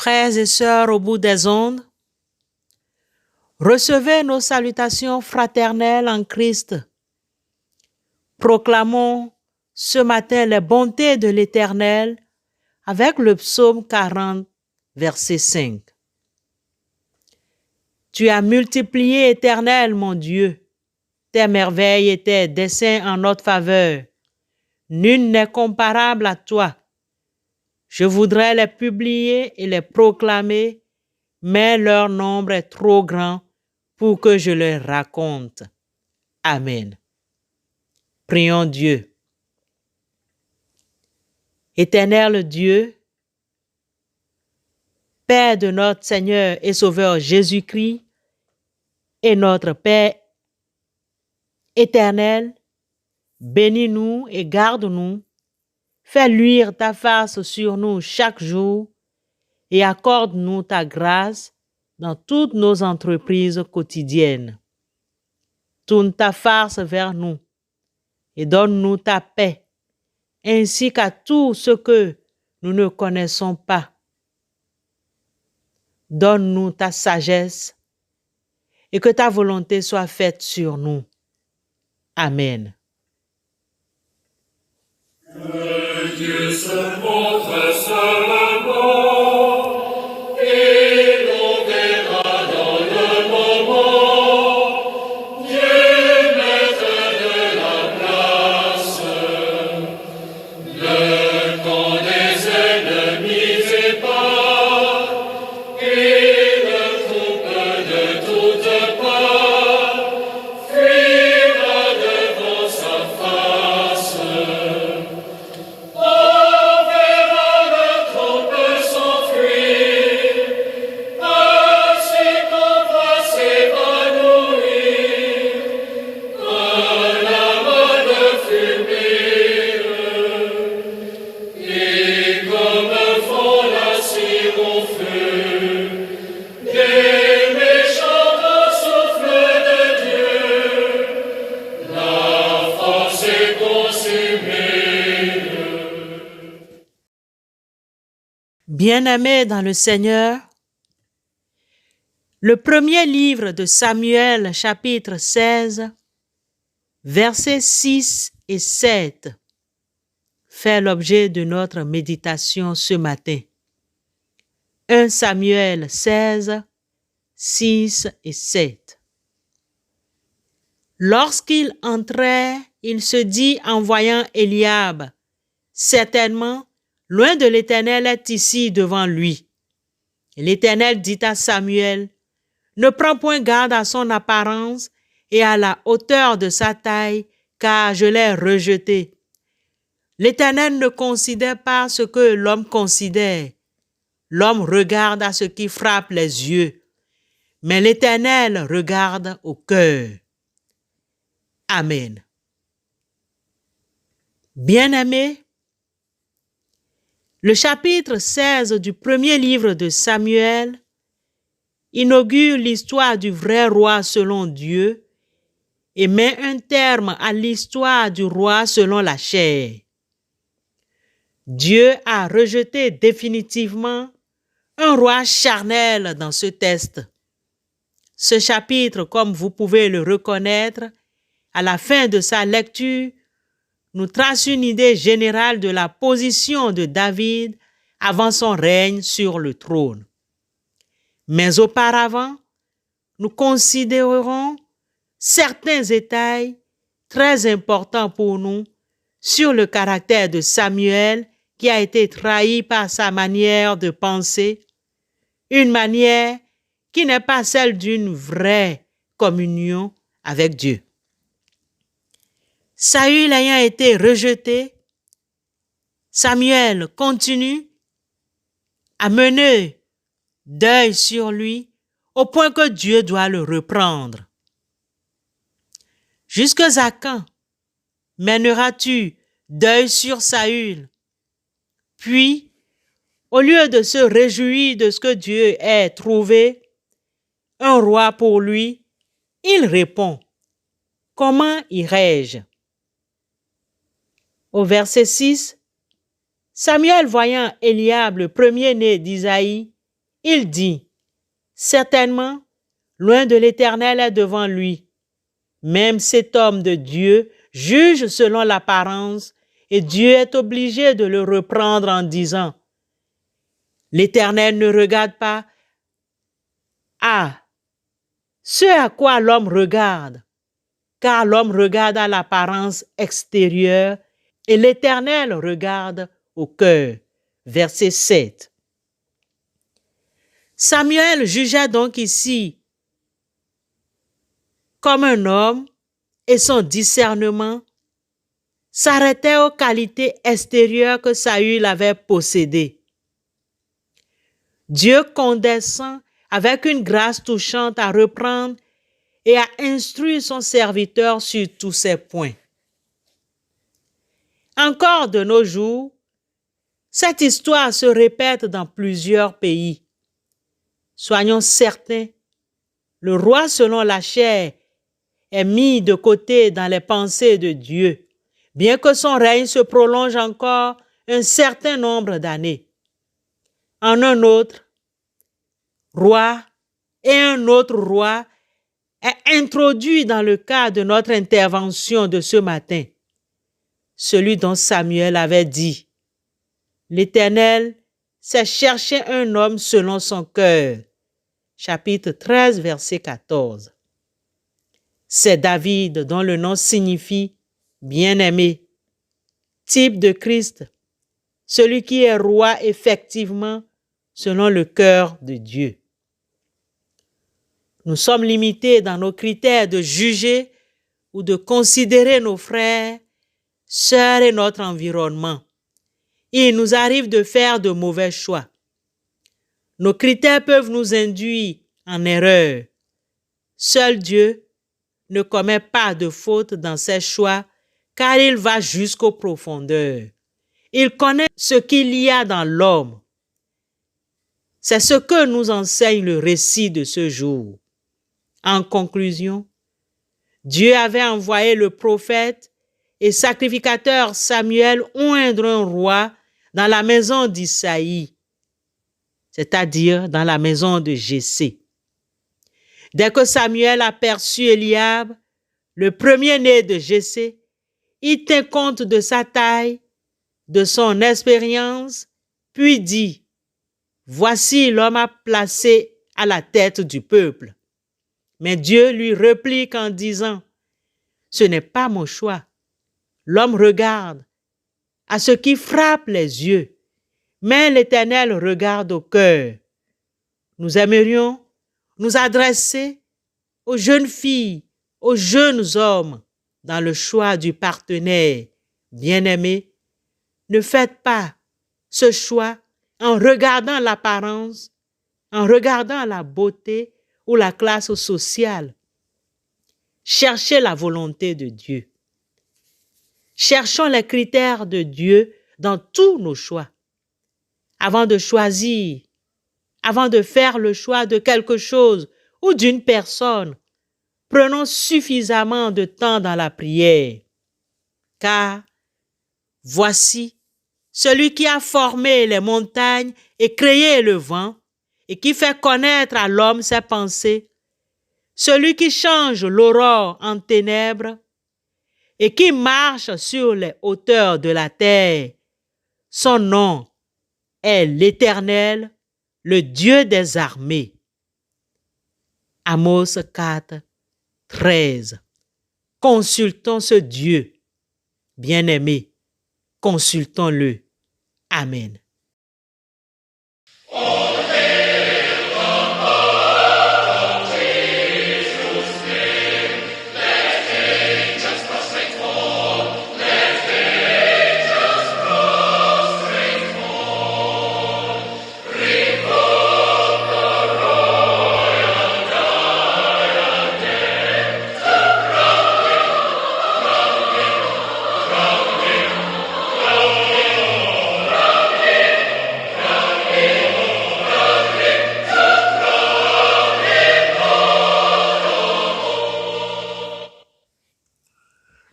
Frères et sœurs au bout des ondes, recevez nos salutations fraternelles en Christ. Proclamons ce matin les bontés de l'Éternel avec le psaume 40, verset 5. Tu as multiplié, Éternel, mon Dieu, tes merveilles et tes desseins en notre faveur. Nul n'est comparable à toi. Je voudrais les publier et les proclamer, mais leur nombre est trop grand pour que je les raconte. Amen. Prions Dieu. Éternel Dieu, Père de notre Seigneur et Sauveur Jésus-Christ, et notre Père éternel, bénis-nous et garde-nous, fais luire ta face sur nous chaque jour et accorde-nous ta grâce dans toutes nos entreprises quotidiennes. Tourne ta face vers nous et donne-nous ta paix, ainsi qu'à tout ce que nous ne connaissons pas. Donne-nous ta sagesse et que ta volonté soit faite sur nous. Amen. Que Dieu se montre seulement et l'on verra dans le moment Dieu maître de la place. Le camp des ennemis épars et le troupe de toutes parts fuira devant sa face. Bien-aimés dans le Seigneur, le premier livre de Samuel, chapitre 16, versets 6 et 7, fait l'objet de notre méditation ce matin. 1 Samuel 16, 6 et 7. Lorsqu'il entrait, il se dit en voyant Eliab, « Certainement, loin de l'Éternel est ici devant lui. » Et l'Éternel dit à Samuel, « Ne prends point garde à son apparence et à la hauteur de sa taille, car je l'ai rejeté. » L'Éternel ne considère pas ce que l'homme considère. L'homme regarde à ce qui frappe les yeux, mais l'Éternel regarde au cœur. Amen. Bien-aimés, le chapitre 16 du premier livre de Samuel inaugure l'histoire du vrai roi selon Dieu et met un terme à l'histoire du roi selon la chair. Dieu a rejeté définitivement un roi charnel dans ce texte. Ce chapitre, comme vous pouvez le reconnaître, à la fin de sa lecture, nous trace une idée générale de la position de David avant son règne sur le trône. Mais auparavant, nous considérerons certains détails très importants pour nous sur le caractère de Samuel qui a été trahi par sa manière de penser, une manière qui n'est pas celle d'une vraie communion avec Dieu. Saül ayant été rejeté, Samuel continue à mener deuil sur lui au point que Dieu doit le reprendre. Jusque à quand mèneras-tu deuil sur Saül? Puis, au lieu de se réjouir de ce que Dieu ait trouvé, un roi pour lui, il répond, « Comment irai-je » Au verset 6, Samuel voyant Eliab, le premier-né d'Isaïe, Il dit, « Certainement, loin de l'Éternel est devant lui. Même cet homme de Dieu juge selon l'apparence, et Dieu est obligé de le reprendre en disant, « L'Éternel ne regarde pas à ce à quoi l'homme regarde, car l'homme regarde à l'apparence extérieure et l'Éternel regarde au cœur. » Verset 7. Samuel jugea donc ici comme un homme et son discernement s'arrêtait aux qualités extérieures que Saül avait possédées. Dieu condescend avec une grâce touchante à reprendre et à instruire son serviteur sur tous ces points. Encore de nos jours, cette histoire se répète dans plusieurs pays. Soyons certains, le roi selon la chair est mis de côté dans les pensées de Dieu, bien que son règne se prolonge encore un certain nombre d'années. En un autre roi et un autre roi est introduit dans le cadre de notre intervention de ce matin. Celui dont Samuel avait dit, « L'Éternel sait chercher un homme selon son cœur. » Chapitre 13, verset 14. C'est David dont le nom signifie « bien-aimé », type de Christ, celui qui est roi effectivement selon le cœur de Dieu. Nous sommes limités dans nos critères de juger ou de considérer nos frères, sœurs et notre environnement. Il nous arrive de faire de mauvais choix. Nos critères peuvent nous induire en erreur. Seul Dieu ne commet pas de faute dans ses choix car il va jusqu'aux profondeurs. Il connaît ce qu'il y a dans l'homme. C'est ce que nous enseigne le récit de ce jour. En conclusion, Dieu avait envoyé le prophète et sacrificateur Samuel oindre un roi dans la maison d'Isaïe, c'est-à-dire dans la maison de Jessé. Dès que Samuel aperçut Eliab, le premier-né de Jessé, il tint compte de sa taille, de son expérience, puis dit, « Voici l'homme à placer à la tête du peuple. » Mais Dieu lui réplique en disant, « Ce n'est pas mon choix. L'homme regarde à ce qui frappe les yeux, mais l'Éternel regarde au cœur. » Nous aimerions nous adresser aux jeunes filles, aux jeunes hommes dans le choix du partenaire. Bien-aimés, ne faites pas ce choix en regardant l'apparence, en regardant la beauté ou la classe sociale. Cherchez la volonté de Dieu. Cherchons les critères de Dieu dans tous nos choix. Avant de choisir, avant de faire le choix de quelque chose ou d'une personne, prenons suffisamment de temps dans la prière. Car voici celui qui a formé les montagnes et créé le vent et qui fait connaître à l'homme ses pensées, celui qui change l'aurore en ténèbres et qui marche sur les hauteurs de la terre. Son nom est l'Éternel, le Dieu des armées. Amos 4, 13. Consultons ce Dieu. Bien-aimé, consultons-le. Amen.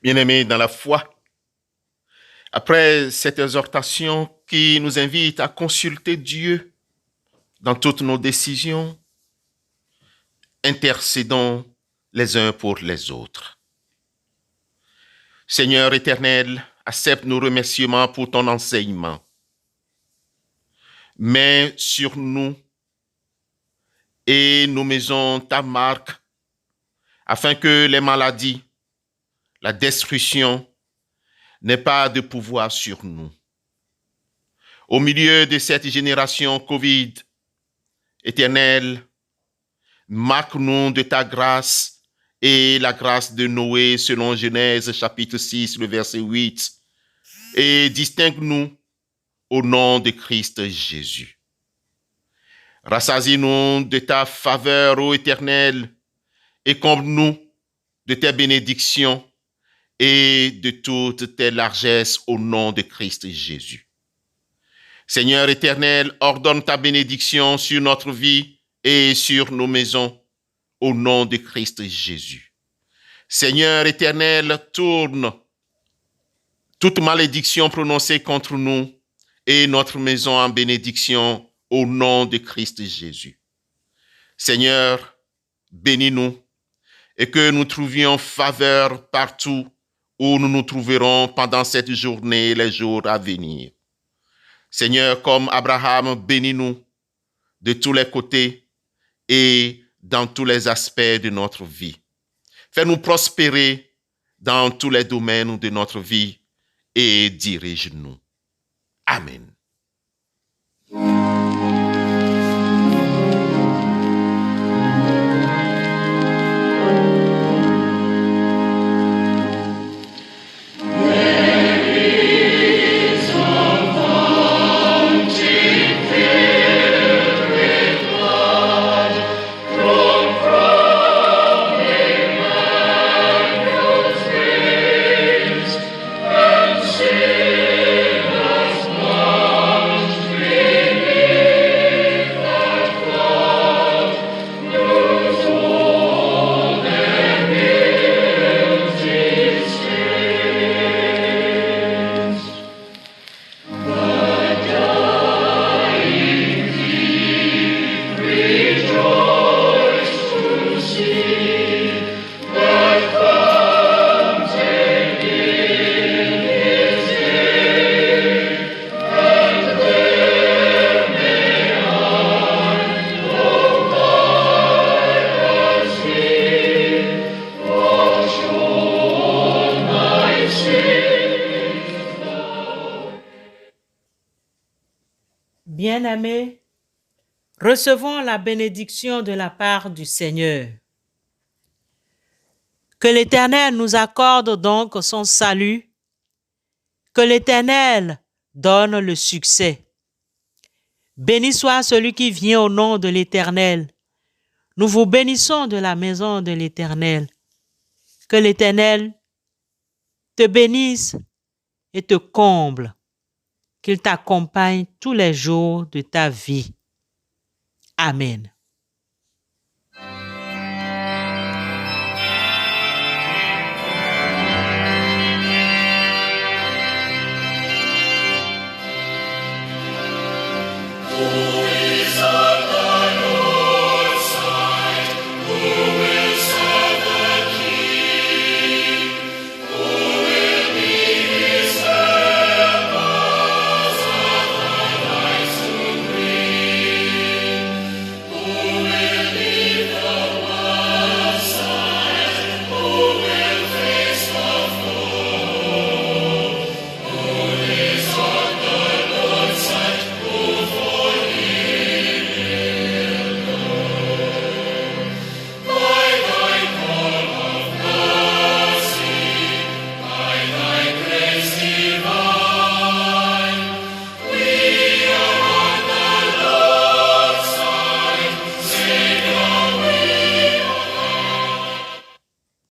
Bien-aimés dans la foi, après cette exhortation qui nous invite à consulter Dieu, dans toutes nos décisions. Intercédons les uns pour les autres. Seigneur éternel, accepte nos remerciements pour ton enseignement. Mets sur nous et nos maisons ta marque, afin que les maladies, la destruction n'aient pas de pouvoir sur nous. Au milieu de cette génération Covid, éternel, marque-nous de ta grâce et la grâce de Noé selon Genèse chapitre 6, le verset 8, et distingue-nous au nom de Christ Jésus. Rassasie-nous de ta faveur, ô Éternel, et comble-nous de tes bénédictions et de toutes tes largesses au nom de Christ Jésus. Seigneur éternel, ordonne ta bénédiction sur notre vie et sur nos maisons au nom de Christ Jésus. Seigneur éternel, tourne toute malédiction prononcée contre nous et notre maison en bénédiction au nom de Christ Jésus. Seigneur, bénis-nous et que nous trouvions faveur partout où nous nous trouverons pendant cette journée et les jours à venir. Seigneur, comme Abraham, bénis-nous de tous les côtés et dans tous les aspects de notre vie. Fais-nous prospérer dans tous les domaines de notre vie et dirige-nous. Amen. Bien-aimés, recevons la bénédiction de la part du Seigneur. Que l'Éternel nous accorde donc son salut, que l'Éternel donne le succès. Béni soit celui qui vient au nom de l'Éternel. Nous vous bénissons de la maison de l'Éternel. Que l'Éternel te bénisse et te comble, qu'il t'accompagne tous les jours de ta vie. Amen.